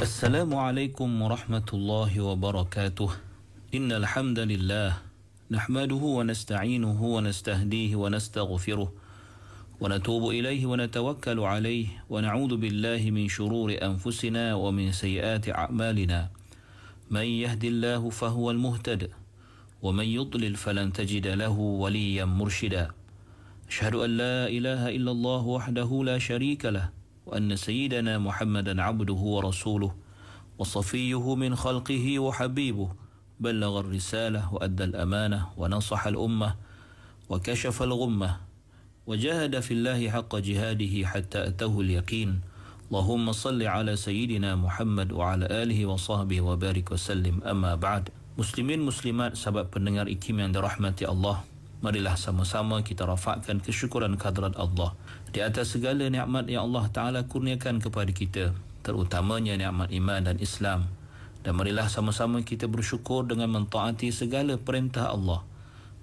Assalamualaikum warahmatullahi wabarakatuh. Innal hamdalillah nahmaduhu wa nasta'inuhu wa nastahdihi wa nastaghfiruh wa natubu ilaihi wa natawakkalu alaihi wa na'udzu billahi min shururi anfusina wa min sayyiati a'malina. Man yahdihillahu fahuwal muhtadi wa man yudlil falan tajida lahu waliyyan mursyida. Asyhadu an la ilaha illallah wahdahu la syarika lah wa anna sayyidana Muhammadan abduhu wa rasuluh wa safiyyuhu min khalqihi wa habibuh ballagha ar-risalah wa adda al-amanah wa nasaha al-ummah wa kashafa al-ghummah wa jahada fillahi haqqa jihadihi hatta atahu al-yaqin. Allahumma salli ala sayyidina Muhammad wa ala alihi wa sahbihi wa barik wa sallim. Amma ba'd. Muslimin muslimat, sahabat pendengar IKIM yang dirahmati Allah, marilah sama-sama kita rafakkan kesyukuran kehadrat Allah di atas segala nikmat yang Allah Ta'ala kurniakan kepada kita, terutamanya nikmat iman dan Islam. Dan marilah sama-sama kita bersyukur dengan mentaati segala perintah Allah,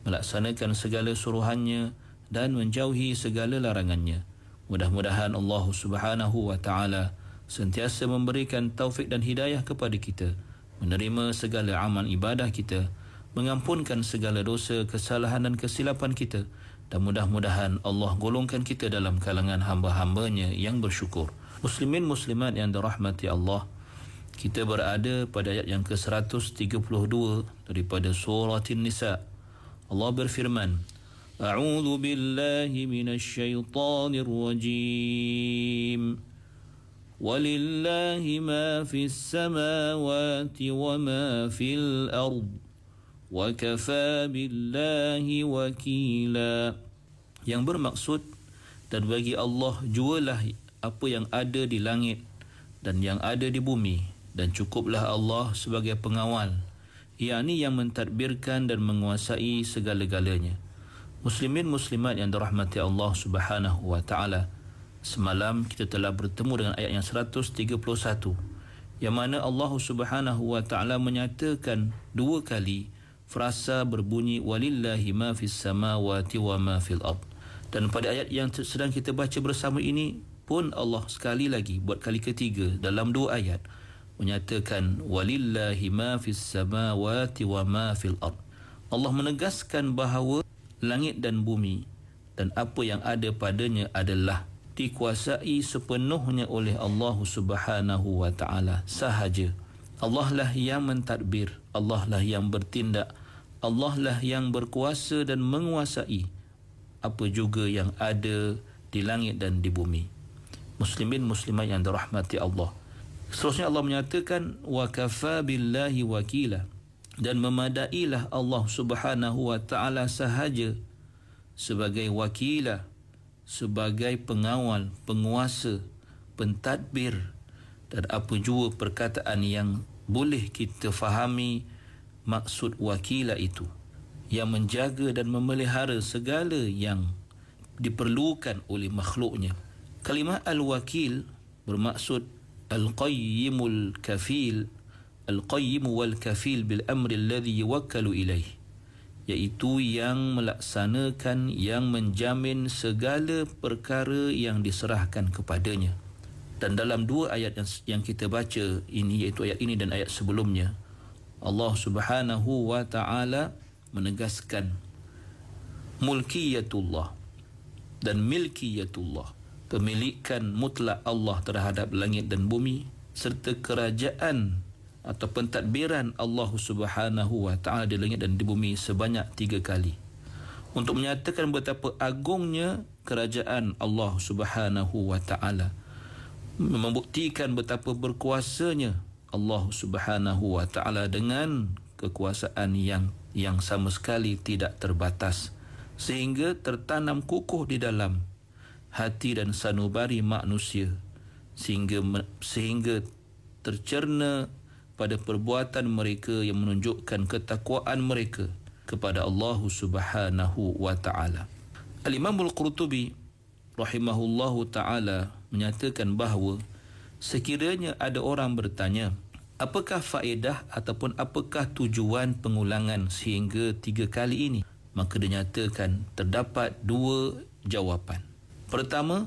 melaksanakan segala suruhannya dan menjauhi segala larangannya. Mudah-mudahan Allah Subhanahu wa Ta'ala sentiasa memberikan taufik dan hidayah kepada kita, menerima segala amal ibadah kita, mengampunkan segala dosa, kesalahan dan kesilapan kita, dan mudah-mudahan Allah golongkan kita dalam kalangan hamba-hambanya yang bersyukur. Muslimin muslimat yang dirahmati Allah, kita berada pada ayat yang ke-132 daripada surah An-Nisa. Allah berfirman, A'udzu billahi minasyaitonir rajim. Walillahi ma fis samawati wa ma fil ardh wa kafa billahi wakila. Yang bermaksud, dan bagi Allah jualah apa yang ada di langit dan yang ada di bumi, dan cukuplah Allah sebagai pengawal, yakni yang mentadbirkan dan menguasai segala-galanya. Muslimin muslimat yang dirahmati Allah Subhanahu wa Ta'ala, semalam kita telah bertemu dengan ayat yang 131, yang mana Allah Subhanahu wa Ta'ala menyatakan dua kali frasa berbunyi walillahi ma fis samawati wa ma fil ard. Dan pada ayat yang sedang kita baca bersama ini pun Allah sekali lagi, buat kali ketiga dalam dua ayat, menyatakan walillahi ma fis samawati wa ma fil ard. Allah menegaskan bahawa langit dan bumi dan apa yang ada padanya adalah dikuasai sepenuhnya oleh Allah Subhanahu wa Ta'ala sahaja. Allah lah yang mentadbir, Allah lah yang bertindak, Allah lah yang berkuasa dan menguasai apa juga yang ada di langit dan di bumi. Muslimin muslimat yang dirahmati Allah, seterusnya Allah menyatakan wa kafa billahi wakila, dan memadailah Allah Subhanahu wa Ta'ala sahaja sebagai wakilah, sebagai pengawal, penguasa, pentadbir, dan apa jua perkataan yang boleh kita fahami maksud wakilah itu, yang menjaga dan memelihara segala yang diperlukan oleh makhluknya. Kalimah al-wakil bermaksud al-qayyimul kafil, al-qayyim wal kafil bil amri alladhi yuwakkalu ilaih, iaitu yang melaksanakan, yang menjamin segala perkara yang diserahkan kepadanya. Dan dalam dua ayat yang kita baca ini, iaitu ayat ini dan ayat sebelumnya, Allah Subhanahu wa Ta'ala menegaskan mulkiyatullah dan milkiyatullah, pemilikan mutlak Allah terhadap langit dan bumi, serta kerajaan atau pentadbiran Allah Subhanahu wa Ta'ala di langit dan di bumi sebanyak 3 kali, untuk menyatakan betapa agungnya kerajaan Allah Subhanahu wa Ta'ala, membuktikan betapa berkuasanya Allah Subhanahu wa Ta'ala dengan kekuasaan yang sama sekali tidak terbatas, sehingga tertanam kukuh di dalam hati dan sanubari manusia, sehingga tercerna pada perbuatan mereka yang menunjukkan ketakwaan mereka kepada Allah Subhanahu wa Ta'ala. Al-Imam Al-Qurtubi rahimahullahu ta'ala menyatakan bahawa sekiranya ada orang bertanya, apakah faedah ataupun apakah tujuan pengulangan sehingga 3 kali ini, maka dinyatakan terdapat 2 jawapan. Pertama,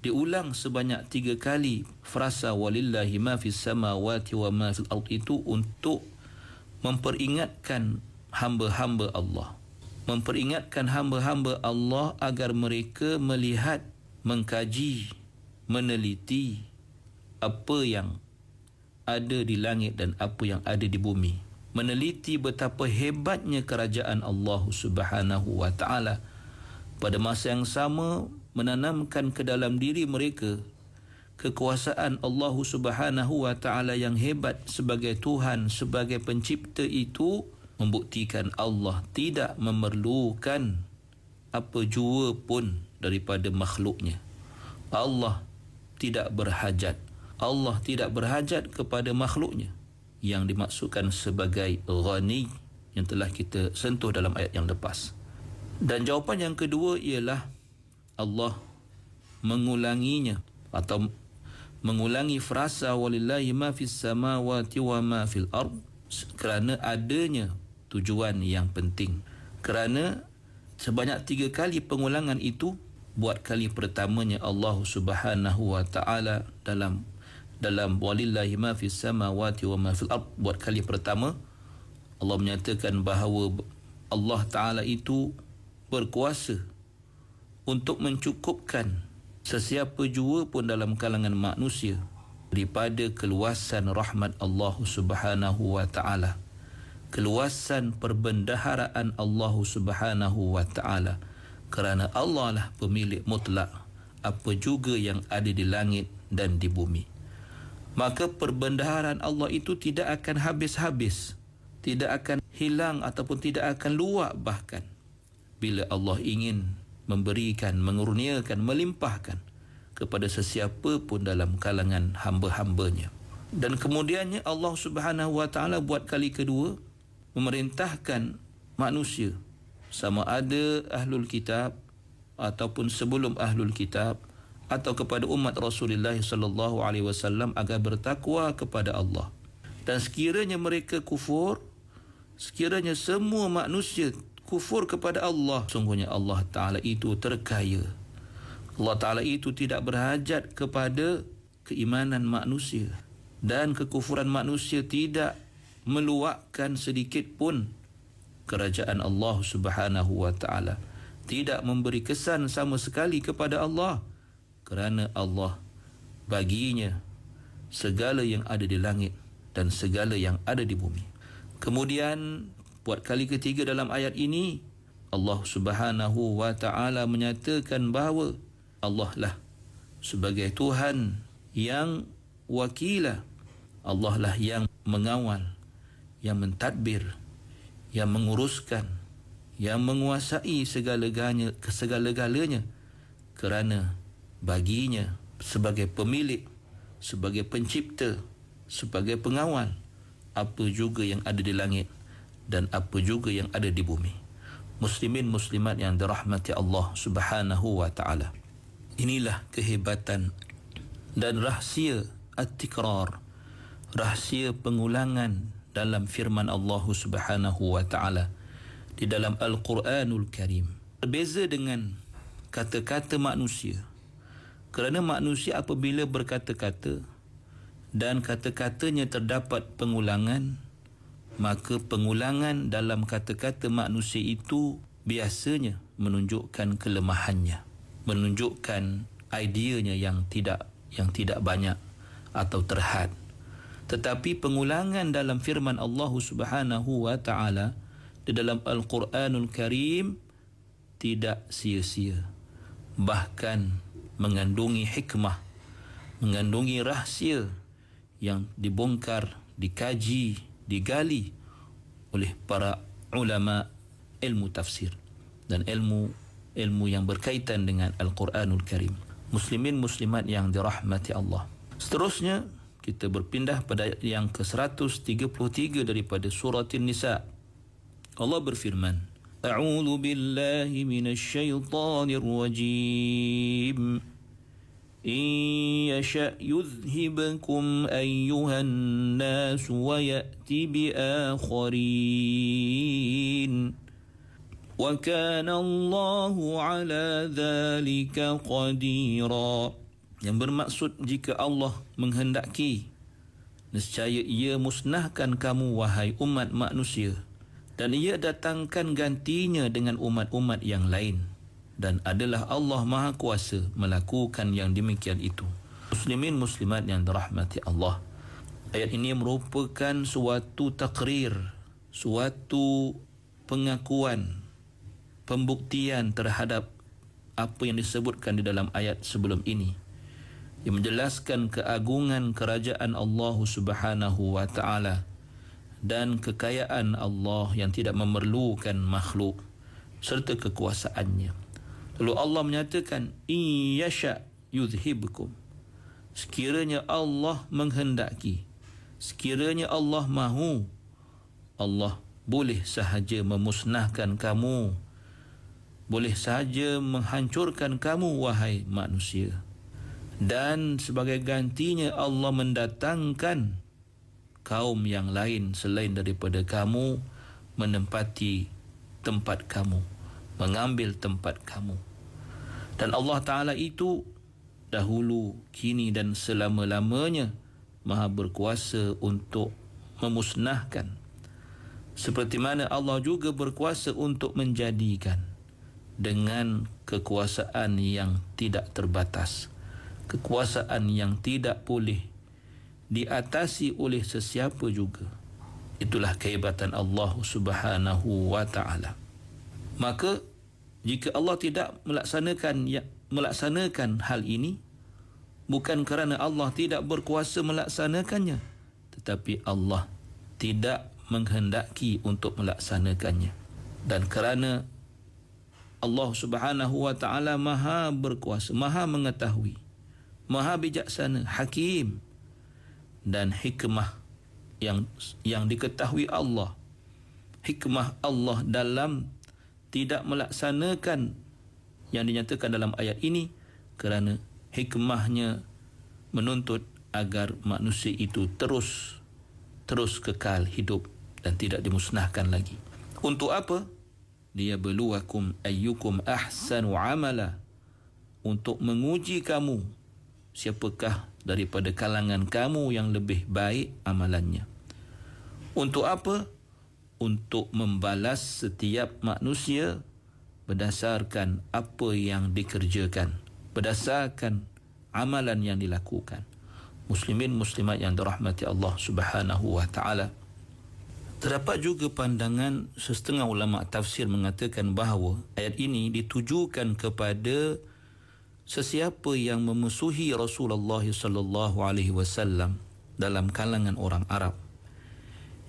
diulang sebanyak 3 kali frasa walillahi ma fis samawati wa ma fil ard itu untuk memperingatkan hamba-hamba Allah. Memperingatkan hamba-hamba Allah agar mereka melihat, mengkaji, meneliti apa yang ada di langit dan apa yang ada di bumi. Meneliti betapa hebatnya kerajaan Allah Subhanahu wa taala. Pada masa yang sama menanamkan ke dalam diri mereka kekuasaan Allah Subhanahu wa taala yang hebat sebagai Tuhan, sebagai pencipta itu, membuktikan Allah tidak memerlukan apa jua pun daripada makhluknya. Allah tidak berhajat. Allah tidak berhajat kepada makhluknya, yang dimaksudkan sebagai ghani yang telah kita sentuh dalam ayat yang lepas. Dan jawapan yang kedua ialah Allah mengulanginya atau mengulangi frasa walillahi ma fis samawati wa ma fil ard kerana adanya tujuan yang penting. Kerana sebanyak 3 kali pengulangan itu, buat kali pertamanya Allah Subhanahu wa taala dalam walillahi ma fis samawati wa ma fil ard, buat kali pertama Allah menyatakan bahawa Allah taala itu berkuasa untuk mencukupkan sesiapa jua pun dalam kalangan manusia daripada keluasan rahmat Allah Subhanahu wa taala, keluasan perbendaharaan Allah Subhanahu wa taala, kerana Allah lah pemilik mutlak apa juga yang ada di langit dan di bumi. Maka perbendaharaan Allah itu tidak akan habis-habis, tidak akan hilang ataupun tidak akan luak. Bahkan bila Allah ingin memberikan, mengurniakan, melimpahkan kepada sesiapa pun dalam kalangan hamba-hambanya. Dan kemudiannya Allah Subhanahu wa taala buat kali kedua memerintahkan manusia, sama ada ahlul kitab ataupun sebelum ahlul kitab, atau kepada umat Rasulullah sallallahu alaihi wasallam, agar bertakwa kepada Allah. Dan sekiranya mereka kufur, sekiranya semua manusia kufur kepada Allah, sungguhnya Allah Ta'ala itu terkaya. Allah Ta'ala itu tidak berhajat kepada keimanan manusia, dan kekufuran manusia tidak meluakkan sedikit pun kerajaan Allah Subhanahu wa taala, tidak memberi kesan sama sekali kepada Allah, kerana Allah baginya segala yang ada di langit dan segala yang ada di bumi. Kemudian buat kali ketiga dalam ayat ini, Allah Subhanahu wa taala menyatakan bahawa Allah lah sebagai Tuhan yang wakila. Allah lah yang mengawal, yang mentadbir, yang menguruskan, yang menguasai segala-galanya, kerana baginya sebagai pemilik, sebagai pencipta, sebagai pengawal apa juga yang ada di langit dan apa juga yang ada di bumi. Muslimin muslimat yang dirahmati Allah Subhanahu wa taala. Inilah kehebatan dan rahsia at-tikrar, rahsia pengulangan dalam firman Allah Subhanahu wa taala di dalam Al-Quranul Karim. Berbeza dengan kata-kata manusia. Kerana manusia apabila berkata-kata dan kata-katanya terdapat pengulangan, maka pengulangan dalam kata-kata manusia itu biasanya menunjukkan kelemahannya, menunjukkan ideanya yang tidak banyak atau terhad. Tetapi pengulangan dalam firman Allah Subhanahu wa taala di dalam Al-Quranul Karim tidak sia-sia, bahkan mengandungi hikmah, mengandungi rahsia yang dibongkar, dikaji, digali oleh para ulama ilmu tafsir dan ilmu yang berkaitan dengan Al-Quranul Karim. Muslimin muslimat yang dirahmati Allah. Seterusnya kita berpindah pada ayat yang ke-133 daripada surah An-Nisa. Allah berfirman, A'udzu billahi minasy syaithanir rajim. In yasha' yuzhibkum ayyuhan nas wa ya'ti bi akharin. Wa kana Allahu 'ala dhalika qadira. yang bermaksud jika Allah menghendaki, nescaya ia musnahkan kamu wahai umat manusia, dan ia datangkan gantinya dengan umat-umat yang lain, dan adalah Allah Maha Kuasa melakukan yang demikian itu. Muslimin muslimat yang dirahmati Allah, ayat ini merupakan suatu takrir, suatu pengakuan, pembuktian terhadap apa yang disebutkan di dalam ayat sebelum ini, yang menjelaskan keagungan kerajaan Allah Subhanahu wa taala dan kekayaan Allah yang tidak memerlukan makhluk serta kekuasaannya. Lalu Allah menyatakan, in yasha yudhibkum, sekiranya Allah menghendaki, sekiranya Allah mahu, Allah boleh sahaja memusnahkan kamu, boleh sahaja menghancurkan kamu wahai manusia, dan sebagai gantinya Allah mendatangkan kaum yang lain selain daripada kamu menempati tempat kamu, mengambil tempat kamu. Dan Allah Ta'ala itu dahulu, kini dan selama-lamanya Maha berkuasa untuk memusnahkan, seperti mana Allah juga berkuasa untuk menjadikan dengan kekuasaan yang tidak terbatas, kekuasaan yang tidak boleh diatasi oleh sesiapa juga. Itulah kehebatan Allah Subhanahu wa taala. Maka jika Allah tidak melaksanakan hal ini, bukan kerana Allah tidak berkuasa melaksanakannya, tetapi Allah tidak menghendaki untuk melaksanakannya. Dan kerana Allah Subhanahu wa taala Maha berkuasa, Maha mengetahui, Maha bijaksana, Hakim, dan hikmah yang diketahui Allah, hikmah Allah dalam tidak melaksanakan yang dinyatakan dalam ayat ini, kerana hikmahnya menuntut agar manusia itu terus kekal hidup dan tidak dimusnahkan lagi. Untuk apa? Liyabluwakum ayyukum ahsanu amala, untuk menguji kamu siapakah daripada kalangan kamu yang lebih baik amalannya. Untuk apa? Untuk membalas setiap manusia berdasarkan apa yang dikerjakan, berdasarkan amalan yang dilakukan. Muslimin muslimat yang dirahmati Allah Subhanahu wa taala, terdapat juga pandangan setengah ulama tafsir mengatakan bahawa ayat ini ditujukan kepada sesiapa yang memusuhi Rasulullah sallallahu alaihi wasallam dalam kalangan orang Arab,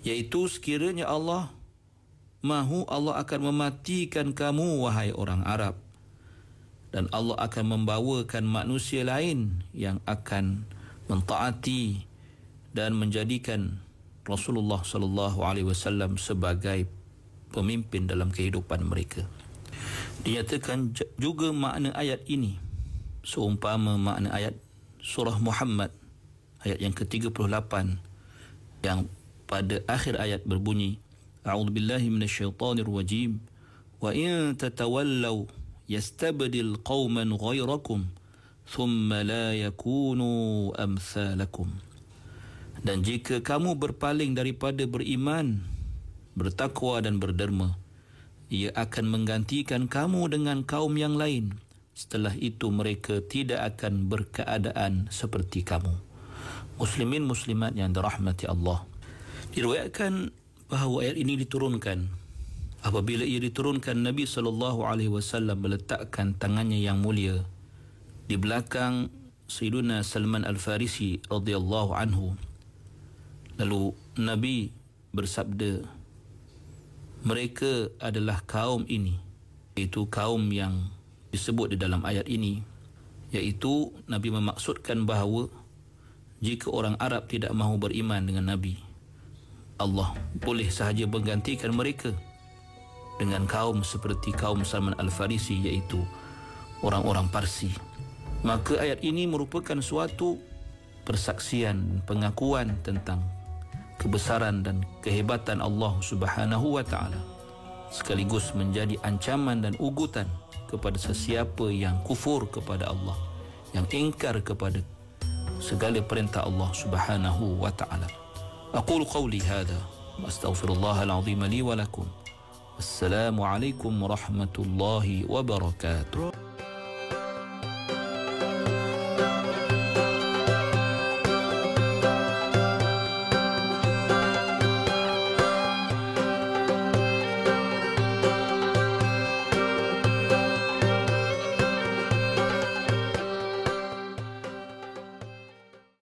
iaitu sekiranya Allah mahu, Allah akan mematikan kamu wahai orang Arab, dan Allah akan membawakan manusia lain yang akan mentaati dan menjadikan Rasulullah sallallahu alaihi wasallam sebagai pemimpin dalam kehidupan mereka. Dinyatakan juga makna ayat ini seumpama makna ayat surah Muhammad ayat yang ke-38 yang pada akhir ayat berbunyi, a'udzubillahi minasyaitonir rajim, wa in tatawallaw yastabdil qauman ghairakum thumma la yakunu amsalakum. Dan jika kamu berpaling daripada beriman, bertakwa dan berderma, ia akan menggantikan kamu dengan kaum yang lain. Setelah itu mereka tidak akan berkeadaan seperti kamu. Muslimin muslimat yang dirahmati Allah, diriwayatkan bahawa ayat ini diturunkan apabila ia diturunkan, Nabi SAW meletakkan tangannya yang mulia di belakang Sayyiduna Salman Al-Farisi radhiyallahu anhu. Lalu Nabi bersabda, mereka adalah kaum ini, iaitu kaum yang disebut di dalam ayat ini, iaitu Nabi memaksudkan bahawa jika orang Arab tidak mahu beriman dengan Nabi, Allah boleh sahaja menggantikan mereka dengan kaum seperti kaum Salman Al-Farisi, iaitu orang-orang Parsi. Maka ayat ini merupakan suatu persaksian, pengakuan tentang kebesaran dan kehebatan Allah Subhanahu wa taala, sekaligus menjadi ancaman dan ugutan kepada sesiapa yang kufur kepada Allah, yang ingkar kepada segala perintah Allah Subhanahu wa taala. Aqulu qawli hadha wa astaghfirullahal azim li wa lakum. Assalamu alaikum warahmatullahi wabarakatuh.